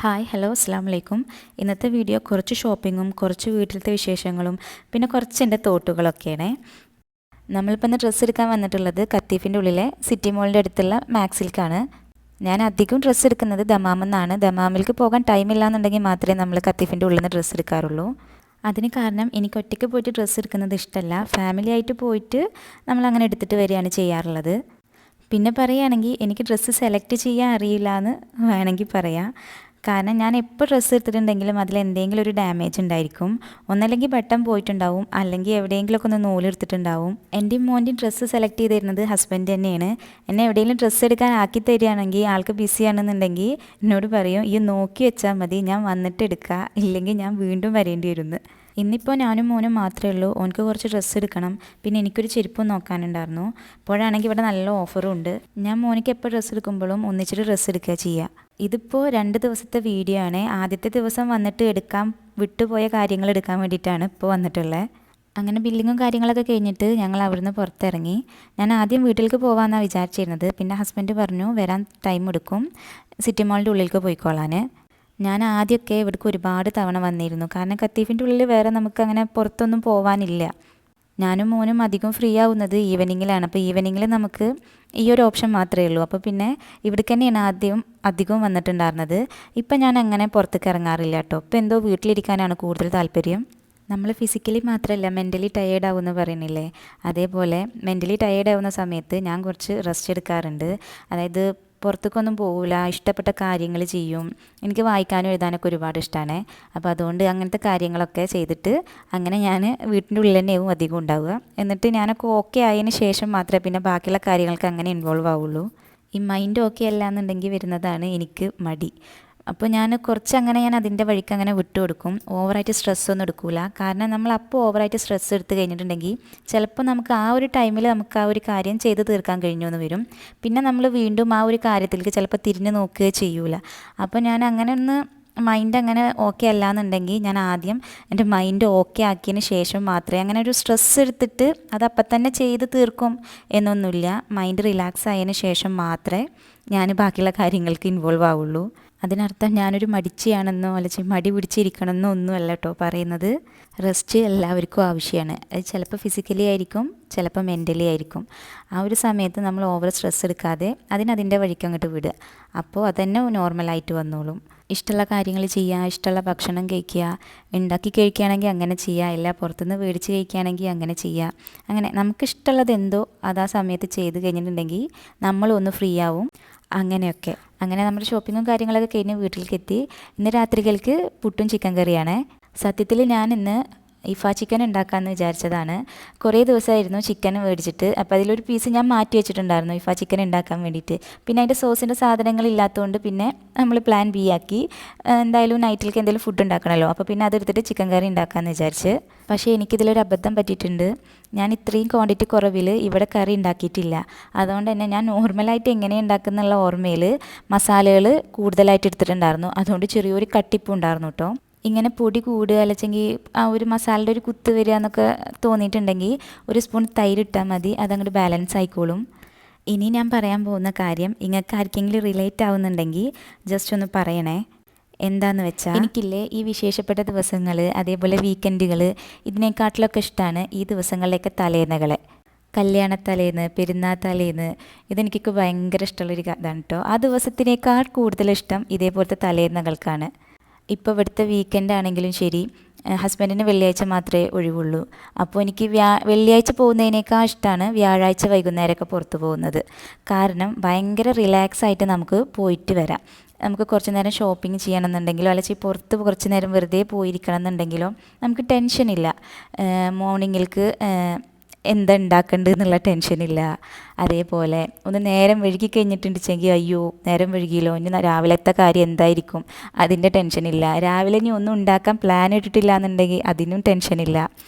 Hi hello അസ്സാം വലൈക്കും. ഇന്നത്തെ വീഡിയോ കുറച്ച് ഷോപ്പിങ്ങും കുറച്ച് വീട്ടിലത്തെ വിശേഷങ്ങളും പിന്നെ കുറച്ച് എൻ്റെ തോട്ടുകളൊക്കെയാണ്. നമ്മളിപ്പോൾ ഇന്ന് ഡ്രസ്സ് എടുക്കാൻ വന്നിട്ടുള്ളത് കത്തീഫിൻ്റെ ഉള്ളിലെ സിറ്റി മോളിൻ്റെ അടുത്തുള്ള മാക്സിൽക്കാണ്. ഞാൻ അധികം ഡ്രസ്സ് എടുക്കുന്നത് ദമാമെന്നാണ്. ദമാമിലേക്ക് പോകാൻ ടൈമില്ല എന്നുണ്ടെങ്കിൽ മാത്രമേ നമ്മൾ കത്തീഫിൻ്റെ ഉള്ളിൽ നിന്ന് ഡ്രസ്സ് എടുക്കാറുള്ളൂ. അതിന് കാരണം എനിക്ക് ഒറ്റയ്ക്ക് പോയിട്ട് ഡ്രസ്സ് എടുക്കുന്നത് ഇഷ്ടമല്ല. ഫാമിലി ആയിട്ട് പോയിട്ട് നമ്മളങ്ങനെ എടുത്തിട്ട് വരികയാണ് ചെയ്യാറുള്ളത്. പിന്നെ പറയുകയാണെങ്കിൽ എനിക്ക് ഡ്രസ്സ് സെലക്ട് ചെയ്യാൻ അറിയില്ല എന്ന് വേണമെങ്കിൽ പറയാം. കാരണം ഞാൻ എപ്പോൾ ഡ്രസ്സ് എടുത്തിട്ടുണ്ടെങ്കിലും അതിൽ എന്തെങ്കിലും ഒരു ഡാമേജ് ഉണ്ടായിരിക്കും. ഒന്നല്ലെങ്കിൽ ബട്ടൺ പോയിട്ടുണ്ടാവും, അല്ലെങ്കിൽ എവിടെയെങ്കിലുമൊക്കെ ഒന്ന് നൂലെടുത്തിട്ടുണ്ടാവും. എൻ്റെയും മോൻ്റെയും ഡ്രസ്സ് സെലക്ട് ചെയ്ത് തരുന്നത് ഹസ്ബൻഡ് തന്നെയാണ്. എന്നെ എവിടെയെങ്കിലും ഡ്രസ്സ് എടുക്കാൻ ആക്കി തരികയാണെങ്കിൽ ആൾക്ക് ബിസിയാണെന്നുണ്ടെങ്കിൽ എന്നോട് പറയും, ഈ നോക്കി വെച്ചാൽ മതി, ഞാൻ വന്നിട്ട് എടുക്കുക, ഇല്ലെങ്കിൽ ഞാൻ വീണ്ടും വരേണ്ടി വരുമെന്ന്. ഇന്നിപ്പോൾ ഞാനും മോനും മാത്രമേ ഉള്ളൂ. ഓനക്ക് കുറച്ച് ഡ്രസ്സ് എടുക്കണം, പിന്നെ എനിക്കൊരു ചെരുപ്പും നോക്കാനുണ്ടായിരുന്നു. ഇപ്പോഴാണെങ്കിൽ ഇവിടെ നല്ല ഓഫറും ഉണ്ട്. ഞാൻ മോനിക്ക് എപ്പോൾ ഡ്രസ്സ് എടുക്കുമ്പോഴും ഒന്നിച്ചിട്ട് ഡ്രസ്സ് എടുക്കുക ചെയ്യുക. ഇതിപ്പോൾ 2 ദിവസത്തെ വീഡിയോ ആണ്. ആദ്യത്തെ ദിവസം വന്നിട്ട് എടുക്കാൻ വിട്ടുപോയ കാര്യങ്ങൾ എടുക്കാൻ വേണ്ടിയിട്ടാണ് ഇപ്പോൾ വന്നിട്ടുള്ളത്. അങ്ങനെ ബില്ലിങ്ങും കാര്യങ്ങളൊക്കെ കഴിഞ്ഞിട്ട് ഞങ്ങൾ അവിടുന്ന് പുറത്തിറങ്ങി. ഞാൻ ആദ്യം വീട്ടിലേക്ക് പോകാമെന്നാണ് വിചാരിച്ചിരുന്നത്. പിന്നെ ഹസ്ബൻഡ് പറഞ്ഞു വരാൻ ടൈം എടുക്കും, സിറ്റി മോളിൻ്റെ ഉള്ളിലേക്ക് പോയിക്കോളാൻ. ഞാൻ ആദ്യമൊക്കെ ഇവിടേക്ക് ഒരുപാട് തവണ വന്നിരുന്നു. കാരണം കത്തീഫിൻ്റെ ഉള്ളിൽ വേറെ നമുക്കങ്ങനെ പുറത്തൊന്നും പോകാനില്ല. ഞാനും മോനും അധികം ഫ്രീ ആവുന്നത് ഈവനിങ്ങിലാണ്. അപ്പോൾ ഈവനിങ്ങിൽ നമുക്ക് ഈ ഒരു ഓപ്ഷൻ മാത്രമേ ഉള്ളൂ. അപ്പോൾ പിന്നെ ഇവിടേക്ക് തന്നെയാണ് അധികവും വന്നിട്ടുണ്ടായിരുന്നത്. ഇപ്പം ഞാൻ അങ്ങനെ പുറത്തേക്ക് ഇറങ്ങാറില്ല കേട്ടോ. ഇപ്പോൾ എന്തോ വീട്ടിലിരിക്കാനാണ് കൂടുതൽ താല്പര്യം. നമ്മൾ ഫിസിക്കലി മാത്രമല്ല മെൻ്റലി ടയേർഡ് ആവുമെന്ന് പറയുന്നില്ലേ, അതേപോലെ മെൻ്റലി ടയേർഡ് ആവുന്ന സമയത്ത് ഞാൻ കുറച്ച് റെസ്റ്റ് എടുക്കാറുണ്ട്. അതായത് പുറത്തേക്കൊന്നും പോകില്ല, ഇഷ്ടപ്പെട്ട കാര്യങ്ങൾ ചെയ്യും. എനിക്ക് വായിക്കാനും എഴുതാനൊക്കെ ഒരുപാട് ഇഷ്ടമാണ്. അപ്പോൾ അതുകൊണ്ട് അങ്ങനത്തെ കാര്യങ്ങളൊക്കെ ചെയ്തിട്ട് അങ്ങനെ ഞാൻ വീട്ടിൻ്റെ ഉള്ളിൽ തന്നെയാവും അധികം ഉണ്ടാവുക. എന്നിട്ട് ഞാനൊക്കെ ഓക്കെ ആയതിന് ശേഷം മാത്രമേ പിന്നെ ബാക്കിയുള്ള കാര്യങ്ങൾക്ക് അങ്ങനെ ഇൻവോൾവ് ആവുള്ളൂ. ഈ മൈൻഡ് ഓക്കെ അല്ല എന്നുണ്ടെങ്കിൽ വരുന്നതാണ് എനിക്ക് മടി. അപ്പോൾ ഞാൻ അതിൻ്റെ വഴിക്ക് അങ്ങനെ വിട്ടുകൊടുക്കും. ഓവറായിട്ട് സ്ട്രെസ്സൊന്നും എടുക്കില്ല. കാരണം നമ്മൾ അപ്പോൾ ഓവറായിട്ട് സ്ട്രെസ്സ് എടുത്ത് കഴിഞ്ഞിട്ടുണ്ടെങ്കിൽ ചിലപ്പോൾ നമുക്ക് ആ ഒരു ടൈമിൽ നമുക്ക് ആ ഒരു കാര്യം ചെയ്ത് തീർക്കാൻ കഴിഞ്ഞു എന്ന് വരും. പിന്നെ നമ്മൾ വീണ്ടും ആ ഒരു കാര്യത്തിലേക്ക് ചിലപ്പോൾ തിരിഞ്ഞ് നോക്കുകയോ ചെയ്യൂല. അപ്പോൾ ഞാൻ അങ്ങനെ ഒന്ന് മൈൻഡ് അങ്ങനെ ഓക്കെ അല്ല എന്നുണ്ടെങ്കിൽ ഞാൻ ആദ്യം എൻ്റെ മൈൻഡ് ഓക്കെ ആക്കിയതിന് ശേഷം മാത്രമേ, അങ്ങനെ ഒരു സ്ട്രെസ്സ് എടുത്തിട്ട് അതപ്പം തന്നെ ചെയ്ത് തീർക്കും എന്നൊന്നുമില്ല. മൈൻഡ് റിലാക്സ് ആയതിന് ശേഷം മാത്രമേ ഞാൻ ബാക്കിയുള്ള കാര്യങ്ങൾക്ക് ഇൻവോൾവ് ആവുള്ളൂ. അതിനർത്ഥം ഞാനൊരു മടിച്ചിയാണെന്നോ അല്ലെങ്കിൽ മടി പിടിച്ചിരിക്കണമെന്നോ ഒന്നുമല്ല കേട്ടോ പറയുന്നത്. റെസ്റ്റ് എല്ലാവർക്കും ആവശ്യമാണ്. അത് ചിലപ്പോൾ ഫിസിക്കലി ആയിരിക്കും, ചിലപ്പോൾ മെൻ്റലി ആയിരിക്കും. ആ ഒരു സമയത്ത് നമ്മൾ ഓവർ സ്ട്രെസ് എടുക്കാതെ അതിൻ്റെ വഴിക്ക് അങ്ങോട്ട് വിടുക. അപ്പോൾ അതന്നെ നോർമലായിട്ട് വന്നോളും. ഇഷ്ടമുള്ള കാര്യങ്ങൾ ചെയ്യുക, ഇഷ്ടമുള്ള ഭക്ഷണം കഴിക്കുക, ഉണ്ടാക്കി കഴിക്കുകയാണെങ്കിൽ അങ്ങനെ ചെയ്യുക, എല്ലാം പുറത്തുനിന്ന് മേടിച്ച് കഴിക്കുകയാണെങ്കിൽ അങ്ങനെ ചെയ്യുക. അങ്ങനെ നമുക്കിഷ്ടമുള്ളത് എന്തോ അത് ആ സമയത്ത് ചെയ്ത് കഴിഞ്ഞിട്ടുണ്ടെങ്കിൽ നമ്മളൊന്ന് ഫ്രീ ആവും. അങ്ങനെയൊക്കെ അങ്ങനെ നമ്മുടെ ഷോപ്പിങ്ങും കാര്യങ്ങളൊക്കെ കഴിഞ്ഞ് വീട്ടിലേക്ക് എത്തി. ഇന്ന് രാത്രികൾക്ക് പുട്ടും ചിക്കൻ കറിയാണ്. സത്യത്തിൽ ഞാൻ ഇന്ന് ചിക്കൻ ഉണ്ടാക്കാമെന്ന് വിചാരിച്ചതാണ്. കുറേ ദിവസമായിരുന്നു ചിക്കൻ മേടിച്ചിട്ട്. അപ്പോൾ അതിലൊരു പീസ് ഞാൻ മാറ്റി വെച്ചിട്ടുണ്ടായിരുന്നു ചിക്കൻ ഉണ്ടാക്കാൻ വേണ്ടിയിട്ട്. പിന്നെ അതിൻ്റെ സോസിൻ്റെ സാധനങ്ങളില്ലാത്തതുകൊണ്ട് പിന്നെ നമ്മൾ പ്ലാൻ ബി ആക്കി. എന്തായാലും നൈറ്റിലേക്ക് എന്തെങ്കിലും ഫുഡ് ഉണ്ടാക്കണമല്ലോ, അപ്പോൾ പിന്നെ അതെടുത്തിട്ട് ചിക്കൻ കറി ഉണ്ടാക്കാമെന്ന് വിചാരിച്ച്. പക്ഷേ എനിക്കിതിലൊരു അബദ്ധം പറ്റിയിട്ടുണ്ട്. ഞാൻ ഇത്രയും ക്വാണ്ടിറ്റി കുറവിൽ ഇവിടെ കറി ഉണ്ടാക്കിയിട്ടില്ല. അതുകൊണ്ട് തന്നെ ഞാൻ നോർമലായിട്ട് എങ്ങനെ ഉണ്ടാക്കുന്നുള്ള ഓർമ്മയിൽ മസാലകൾ കൂടുതലായിട്ട് എടുത്തിട്ടുണ്ടായിരുന്നു. അതുകൊണ്ട് ചെറിയൊരു കട്ടിപ്പും ഉണ്ടായിരുന്നു കേട്ടോ. ഇങ്ങനെ പൊടി കൂടുക അല്ലെങ്കിൽ ആ ഒരു മസാലയുടെ ഒരു കുത്ത് വരിക എന്നൊക്കെ തോന്നിയിട്ടുണ്ടെങ്കിൽ ഒരു സ്പൂൺ തൈര് ഇട്ടാൽ മതി, അതങ്ങോട്ട് ബാലൻസ് ആയിക്കോളും. ഇനി ഞാൻ പറയാൻ പോകുന്ന കാര്യം നിങ്ങൾക്ക് ആർക്കെങ്കിലും റിലേറ്റ് ആവുന്നുണ്ടെങ്കിൽ ജസ്റ്റ് ഒന്ന് പറയണേ. എന്താണെന്ന് വെച്ചാൽ എനിക്കില്ലേ ഈ വിശേഷപ്പെട്ട ദിവസങ്ങൾ, അതേപോലെ വീക്കെൻഡുകൾ, ഇതിനെക്കാട്ടിലൊക്കെ ഇഷ്ടമാണ് ഈ ദിവസങ്ങളിലേക്ക് തലേന്നകളെ. കല്യാണത്തലേന്ന്, പെരുന്നാൾ തലേന്ന്, ഇതെനിക്കൊക്കെ ഭയങ്കര ഇഷ്ടമുള്ളൊരു ഇതാണ് കേട്ടോ. ആ ദിവസത്തിനേക്കാൾ കൂടുതൽ ഇഷ്ടം ഇതേപോലത്തെ തലേന്നകൾക്കാണ്. ഇപ്പോൾ ഇവിടുത്തെ വീക്കെൻഡ് ആണെങ്കിലും ശരി, ഹസ്ബൻഡിന് വെള്ളിയാഴ്ച മാത്രമേ ഒഴിവുള്ളൂ. അപ്പോൾ എനിക്ക് വെള്ളിയാഴ്ച പോകുന്നതിനേക്കാൾ ഇഷ്ടമാണ് വ്യാഴാഴ്ച വൈകുന്നേരമൊക്കെ പുറത്ത് പോകുന്നത്. കാരണം ഭയങ്കര റിലാക്സ് ആയിട്ട് നമുക്ക് പോയിട്ട് വരാം. നമുക്ക് കുറച്ച് നേരം ഷോപ്പിംഗ് ചെയ്യണമെന്നുണ്ടെങ്കിലോ അല്ലെങ്കിൽ പുറത്ത് കുറച്ച് നേരം വെറുതെ പോയിരിക്കണം എന്നുണ്ടെങ്കിലോ നമുക്ക് ടെൻഷനില്ല. മോർണിംഗിലേക്ക് എന്താ ഉണ്ടാക്കേണ്ടത് എന്നുള്ള ടെൻഷനില്ല. അതേപോലെ ഒന്ന് നേരം വഴുകി കഴിഞ്ഞിട്ടുണ്ടെങ്കിൽ അയ്യോ നേരം വഴുകിയല്ലോ, ഇനി രാവിലത്തെ കാര്യം എന്തായിരിക്കും അതിൻ്റെ ടെൻഷനില്ല. രാവിലെ ഇനി ഒന്നും ഉണ്ടാക്കാൻ പ്ലാൻ ഇട്ടിട്ടില്ല എന്നുണ്ടെങ്കിൽ അതിനും ടെൻഷനില്ല.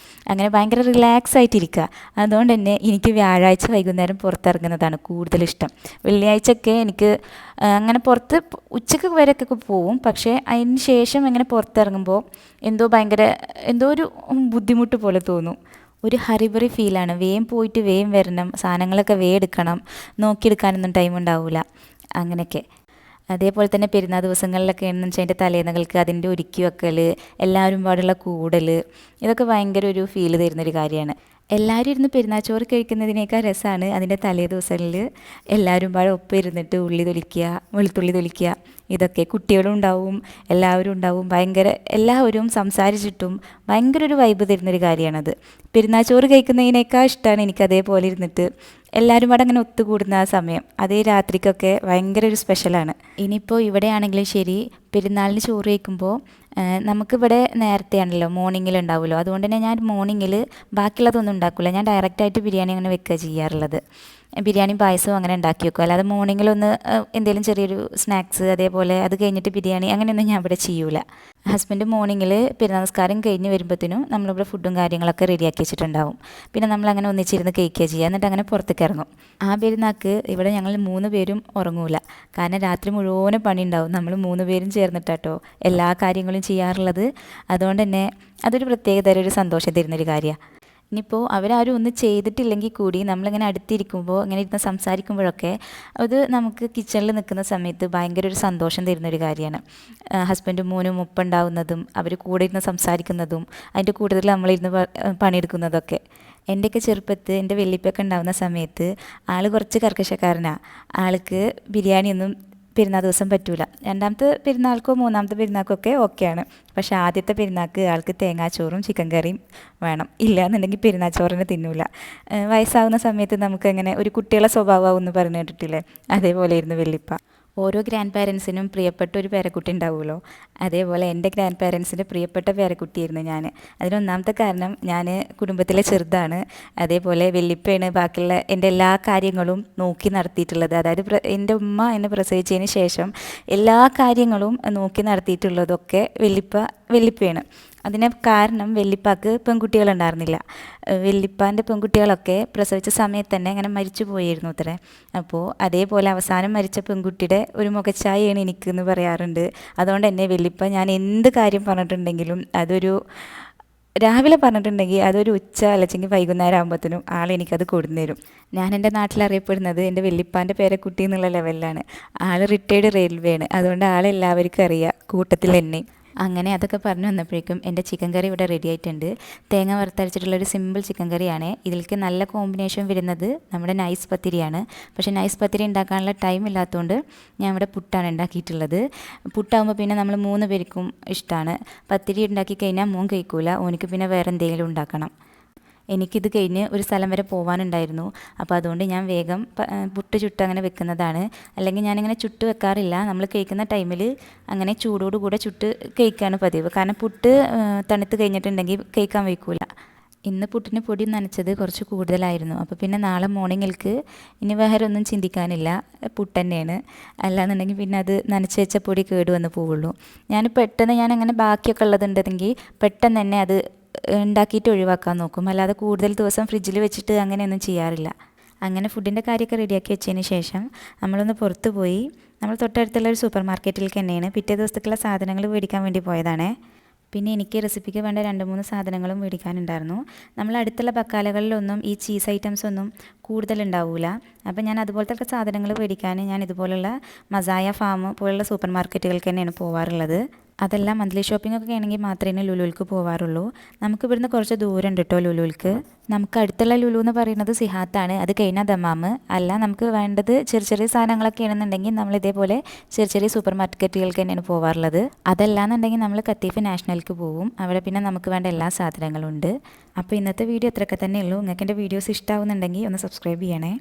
അങ്ങനെ ഭയങ്കര റിലാക്സ് ആയിട്ടിരിക്കുക. അതുകൊണ്ട് തന്നെ എനിക്ക് വ്യാഴാഴ്ച വൈകുന്നേരം പുറത്തിറങ്ങുന്നതാണ് കൂടുതലിഷ്ടം. വെള്ളിയാഴ്ചയൊക്കെ എനിക്ക് അങ്ങനെ പുറത്ത് ഉച്ചയ്ക്ക് വരെയൊക്കെ പോവും. പക്ഷേ അതിന് ശേഷം അങ്ങനെ പുറത്തിറങ്ങുമ്പോൾ എന്തോ ഒരു ബുദ്ധിമുട്ട് പോലെ തോന്നും. ഒരു ഹറിബറി ഫീലാണ്. വേഗം പോയിട്ട് വേഗം വരണം, സാധനങ്ങളൊക്കെ വേഗം എടുക്കണം, നോക്കിയെടുക്കാനൊന്നും ടൈം ഉണ്ടാവില്ല. അങ്ങനെയൊക്കെ അതേപോലെ തന്നെ പെരുന്നാൾ ദിവസങ്ങളിലൊക്കെ എന്ന് വെച്ചാൽ അതിൻ്റെ തലേന്നുകൾക്ക് അതിൻ്റെ ഒരുക്കി വെക്കൽ, എല്ലാവരും പാടുള്ള കൂടൽ, ഇതൊക്കെ ഭയങ്കര ഒരു ഫീൽ തരുന്നൊരു കാര്യമാണ്. എല്ലാവരും ഇരുന്ന് പെരുന്നാൾച്ചോറ് കഴിക്കുന്നതിനേക്കാൾ രസമാണ് അതിൻ്റെ തലേ ദിവസങ്ങളിൽ എല്ലാവരും പാടെ ഒപ്പം ഇരുന്നിട്ട് ഉള്ളി തൊലിക്കുക, വെളുത്തുള്ളി തൊലിക്കുക, ഇതൊക്കെ കുട്ടികളും ഉണ്ടാവും, എല്ലാവരും ഉണ്ടാവും. ഭയങ്കര എല്ലാവരും സംസാരിച്ചിട്ടും ഭയങ്കര ഒരു വൈബ് തരുന്നൊരു കാര്യമാണത്. പെരുന്നാൾച്ചോറ് കഴിക്കുന്നതിനേക്കാൾ ഇഷ്ടമാണ് എനിക്ക് അതേപോലെ ഇരുന്നിട്ട് എല്ലാവരും കൂടെ അങ്ങനെ ഒത്തുകൂടുന്ന ആ സമയം. അതേ രാത്രിക്കൊക്കെ ഭയങ്കര ഒരു സ്പെഷ്യലാണ്. ഇനിയിപ്പോൾ ഇവിടെയാണെങ്കിലും ശരി, പെരുന്നാളിന് ചോറ് കഴിക്കുമ്പോൾ നമുക്കിവിടെ നേരത്തെയാണല്ലോ, മോർണിംഗിൽ ഉണ്ടാവുമല്ലോ. അതുകൊണ്ട് തന്നെ ഞാൻ മോർണിംഗിൽ ബാക്കിയുള്ളതൊന്നും ഉണ്ടാക്കില്ല. ഞാൻ ഡയറക്റ്റായിട്ട് ബിരിയാണി അങ്ങനെ വെക്കുക ചെയ്യാറുള്ളത്. ബിരിയാണി പായസവും അങ്ങനെ ഉണ്ടാക്കി വെക്കും. അല്ലാതെ മോർണിംഗിലൊന്ന് എന്തെങ്കിലും ചെറിയൊരു സ്നാക്സ്, അതേപോലെ അത് കഴിഞ്ഞിട്ട് ബിരിയാണി അങ്ങനെയൊന്നും ഞാൻ ഇവിടെ ചെയ്യൂല. ഹസ്ബൻഡ് മോർണിംഗിൽ പെരുന്നാൾ നമസ്കാരം കഴിഞ്ഞ് വരുമ്പോഴത്തേനും നമ്മളിവിടെ ഫുഡും കാര്യങ്ങളൊക്കെ റെഡിയാക്കി വെച്ചിട്ടുണ്ടാവും. പിന്നെ നമ്മളങ്ങനെ ഒന്നിച്ചിരുന്ന് കഴിക്കുക ചെയ്യുക, എന്നിട്ട് അങ്ങനെ പുറത്തേക്ക് ഇറങ്ങും. ആ പെരുന്നാൾക്ക് ഇവിടെ ഞങ്ങൾ 3 പേരും ഉറങ്ങൂല. കാരണം രാത്രി മുഴുവനും പണി ഉണ്ടാവും. നമ്മൾ 3 പേരും ചേർന്നിട്ടാട്ടോ എല്ലാ കാര്യങ്ങളും ചെയ്യാറുള്ളത്. അതുകൊണ്ട് തന്നെ അതൊരു പ്രത്യേക തരം ഒരു സന്തോഷം തരുന്നൊരു കാര്യമാണ്. ഇനിയിപ്പോൾ അവരാരും ഒന്നും ചെയ്തിട്ടില്ലെങ്കിൽ കൂടി നമ്മളിങ്ങനെ അടുത്തിരിക്കുമ്പോൾ ഇങ്ങനെ ഇരുന്ന് സംസാരിക്കുമ്പോഴൊക്കെ അത് നമുക്ക് കിച്ചണിൽ നിൽക്കുന്ന സമയത്ത് ഭയങ്കര ഒരു സന്തോഷം തരുന്നൊരു കാര്യമാണ്. ഹസ്ബൻഡും മോനും ഒപ്പം ഉണ്ടാവുന്നതും അവർ കൂടെ ഇരുന്ന് സംസാരിക്കുന്നതും അതിൻ്റെ കൂടുതൽ നമ്മളിരുന്ന് പണിയെടുക്കുന്നതൊക്കെ. എൻ്റെയൊക്കെ ചെറുപ്പത്ത് എൻ്റെ വല്യപ്പൊക്കെ ഉണ്ടാവുന്ന സമയത്ത് ആൾ കുറച്ച് കർക്കശക്കാരനാണ്. ആൾക്ക് ബിരിയാണിയൊന്നും പെരുന്നാൾ ദിവസം പറ്റൂല. രണ്ടാമത്തെ പെരുന്നാൾക്കോ മൂന്നാമത്തെ പെരുന്നാൾക്കോ ഒക്കെ ഓക്കെയാണ്. പക്ഷേ ആദ്യത്തെ പെരുന്നാൾക്ക് ആൾക്ക് തേങ്ങാച്ചോറും ചിക്കൻ കറിയും വേണം. ഇല്ല എന്നുണ്ടെങ്കിൽ പെരുന്നാൾ ചോറിനെ തിന്നൂല. വയസ്സാവുന്ന സമയത്ത് നമുക്കങ്ങനെ ഒരു കുട്ടികളെ സ്വഭാവമാവും എന്ന് പറഞ്ഞു കേട്ടിട്ടില്ലേ, അതേപോലെ ആയിരുന്നു വല്യപ്പ. ഓരോ ഗ്രാൻഡ് പാരൻസിനും പ്രിയപ്പെട്ട ഒരു പേരക്കുട്ടി ഉണ്ടാവുമല്ലോ, അതേപോലെ എൻ്റെ ഗ്രാൻഡ് പാരൻസിൻ്റെ പ്രിയപ്പെട്ട പേരക്കുട്ടിയായിരുന്നു ഞാൻ. അതിനൊന്നാമത്തെ കാരണം ഞാൻ കുടുംബത്തിലെ ചെറുതാണ്. അതേപോലെ വല്യപ്പയാണ് ബാക്കിയുള്ള എൻ്റെ എല്ലാ കാര്യങ്ങളും നോക്കി നടത്തിയിട്ടുള്ളത്. അതായത് എൻ്റെ ഉമ്മ എന്നെ പ്രസവിച്ചതിന് ശേഷം എല്ലാ കാര്യങ്ങളും നോക്കി നടത്തിയിട്ടുള്ളതൊക്കെ വല്യപ്പയാണ്. അതിന് കാരണം വല്യപ്പാക്ക് പെൺകുട്ടികളുണ്ടായിരുന്നില്ല. വല്യപ്പാൻ്റെ പെൺകുട്ടികളൊക്കെ പ്രസവിച്ച സമയത്ത് തന്നെ അങ്ങനെ മരിച്ചു പോയിരുന്നു അത്രേ. അപ്പോൾ അതേപോലെ അവസാനം മരിച്ച പെൺകുട്ടിയുടെ ഒരു മുഖച്ഛായയാണ് എനിക്കെന്ന് പറയാറുണ്ട്. അതുകൊണ്ട് തന്നെ വല്യപ്പ ഞാൻ എന്ത് കാര്യം പറഞ്ഞിട്ടുണ്ടെങ്കിലും അതൊരു രാവിലെ പറഞ്ഞിട്ടുണ്ടെങ്കിൽ അതൊരു ഉച്ച അല്ലെങ്കിൽ വൈകുന്നേരം ആകുമ്പോഴത്തേനും ആളെനിക്കത് കൊടുന്നുതരും. ഞാൻ എൻ്റെ നാട്ടിൽ അറിയപ്പെടുന്നത് എൻ്റെ വല്യപ്പാൻ്റെ പേരക്കുട്ടി എന്നുള്ള ലെവലിലാണ്. ആൾ റിട്ടയർഡ് റെയിൽവേ ആണ്. അതുകൊണ്ട് ആളെല്ലാവർക്കും അറിയാം, കൂട്ടത്തിൽ എന്നെ. അങ്ങനെ അതൊക്കെ പറഞ്ഞു വന്നപ്പോഴേക്കും എൻ്റെ ചിക്കൻ കറി ഇവിടെ റെഡി ആയിട്ടുണ്ട്. തേങ്ങ വറുത്തരച്ചിട്ടുള്ളൊരു സിമ്പിൾ ചിക്കൻ കറിയാണ്. ഇതിലേക്ക് നല്ല കോമ്പിനേഷൻ വരുന്നത് നമ്മുടെ നൈസ് പത്തിരിയാണ്. പക്ഷേ നൈസ് പത്തിരി ഉണ്ടാക്കാനുള്ള ടൈം ഇല്ലാത്തതുകൊണ്ട് ഞാൻ ഇവിടെ പുട്ടാണ് ഉണ്ടാക്കിയിട്ടുള്ളത്. പുട്ടാകുമ്പോൾ പിന്നെ നമ്മൾ 3 പേർക്കും ഇഷ്ടമാണ്. പത്തിരി ഉണ്ടാക്കി കഴിഞ്ഞാൽ മോൻ കഴിക്കൂല, ഓനിക്ക് പിന്നെ വേറെ എന്തെങ്കിലും ഉണ്ടാക്കണം. എനിക്കിത് കഴിഞ്ഞ് ഒരു സ്ഥലം വരെ പോകാനുണ്ടായിരുന്നു. അപ്പോൾ അതുകൊണ്ട് ഞാൻ വേഗം പുട്ട് ചുട്ട് അങ്ങനെ വെക്കുന്നതാണ്. അല്ലെങ്കിൽ ഞാനിങ്ങനെ ചുട്ട് വെക്കാറില്ല. നമ്മൾ കഴിക്കുന്ന ടൈമിൽ അങ്ങനെ ചൂടോടുകൂടെ ചുട്ട് കഴിക്കുകയാണ് പതിവ്. കാരണം പുട്ട് തണുത്ത് കഴിഞ്ഞിട്ടുണ്ടെങ്കിൽ കഴിക്കാൻ വയ്ക്കൂല. ഇന്ന് പുട്ടിന് പൊടി നനച്ചത് കുറച്ച് കൂടുതലായിരുന്നു. അപ്പോൾ പിന്നെ നാളെ മോർണിംഗിലേക്ക് ഇനി വേറെ ഒന്നും ചിന്തിക്കാനില്ല, പുട്ട് തന്നെയാണ്. അല്ലാന്നുണ്ടെങ്കിൽ പിന്നെ അത് നനച്ച് വെച്ച പൊടി കേടുവന്ന് പോവുള്ളൂ. പെട്ടെന്ന് അങ്ങനെ ബാക്കിയൊക്കെ ഉള്ളതുണ്ടെങ്കിൽ പെട്ടെന്ന് തന്നെ അത് ഉണ്ടാക്കിയിട്ട് ഒഴിവാക്കാൻ നോക്കും. അല്ലാതെ കൂടുതൽ ദിവസം ഫ്രിഡ്ജിൽ വെച്ചിട്ട് അങ്ങനെയൊന്നും ചെയ്യാറില്ല. അങ്ങനെ ഫുഡിൻ്റെ കാര്യമൊക്കെ റെഡിയാക്കി വെച്ചതിന് ശേഷം നമ്മളൊന്ന് പുറത്ത് പോയി. നമ്മൾ തൊട്ടടുത്തുള്ള ഒരു സൂപ്പർ മാർക്കറ്റിലേക്ക് തന്നെയാണ് പിറ്റേ ദിവസത്തേക്കുള്ള സാധനങ്ങൾ മേടിക്കാൻ വേണ്ടി പോയതാണേ. പിന്നെ എനിക്ക് റെസിപ്പിക്ക് വേണ്ട 2-3 സാധനങ്ങളും മേടിക്കാനുണ്ടായിരുന്നു. നമ്മൾ അടുത്തുള്ള ബക്കാലകളിലൊന്നും ഈ ചീസ് ഐറ്റംസ് ഒന്നും കൂടുതലുണ്ടാവില്ല. അപ്പോൾ ഞാൻ അതുപോലത്തെ സാധനങ്ങൾ മേടിക്കാൻ ഞാൻ ഇതുപോലുള്ള മസായ ഫാം പോലുള്ള സൂപ്പർ മാർക്കറ്റുകൾക്ക് തന്നെയാണ് പോവാറുള്ളത്. അതെല്ലാം മന്ത്ലി ഷോപ്പിംഗ് ഒക്കെ ആണെങ്കിൽ മാത്രമേ ലുലുവിലേക്ക് പോവാറുള്ളൂ. നമുക്ക് ഇവിടുന്ന് കുറച്ച് ദൂരം ഉണ്ട് കേട്ടോ ലുലുവിലേക്ക്. നമുക്ക് അടുത്തുള്ള ലുലു എന്ന് പറയുന്നത് സിഹാത്താണ്. അത് കഴിഞ്ഞാൽ ദമാം. അല്ല നമുക്ക് വേണ്ടത് ചെറിയ ചെറിയ സാധനങ്ങളൊക്കെ ആണെന്നുണ്ടെങ്കിൽ നമ്മൾ ഇതേപോലെ ചെറിയ ചെറിയ സൂപ്പർ മാർക്കറ്റുകൾക്ക് തന്നെയാണ് പോവാറുള്ളത്. അതല്ലാന്നുണ്ടെങ്കിൽ നമ്മൾ കത്തീഫ് നാഷണലിലേക്ക് പോവും. അവിടെ പിന്നെ നമുക്ക് വേണ്ട എല്ലാ സാധനങ്ങളും ഉണ്ട്. അപ്പോൾ ഇന്നത്തെ വീഡിയോ അത്രയൊക്കെ തന്നെ ഉള്ളൂ. നിങ്ങൾക്ക് എൻ്റെ വീഡിയോസ് ഇഷ്ടമാവുന്നുണ്ടെങ്കിൽ ഒന്ന് സബ്സ്ക്രൈബ് ചെയ്യണേ.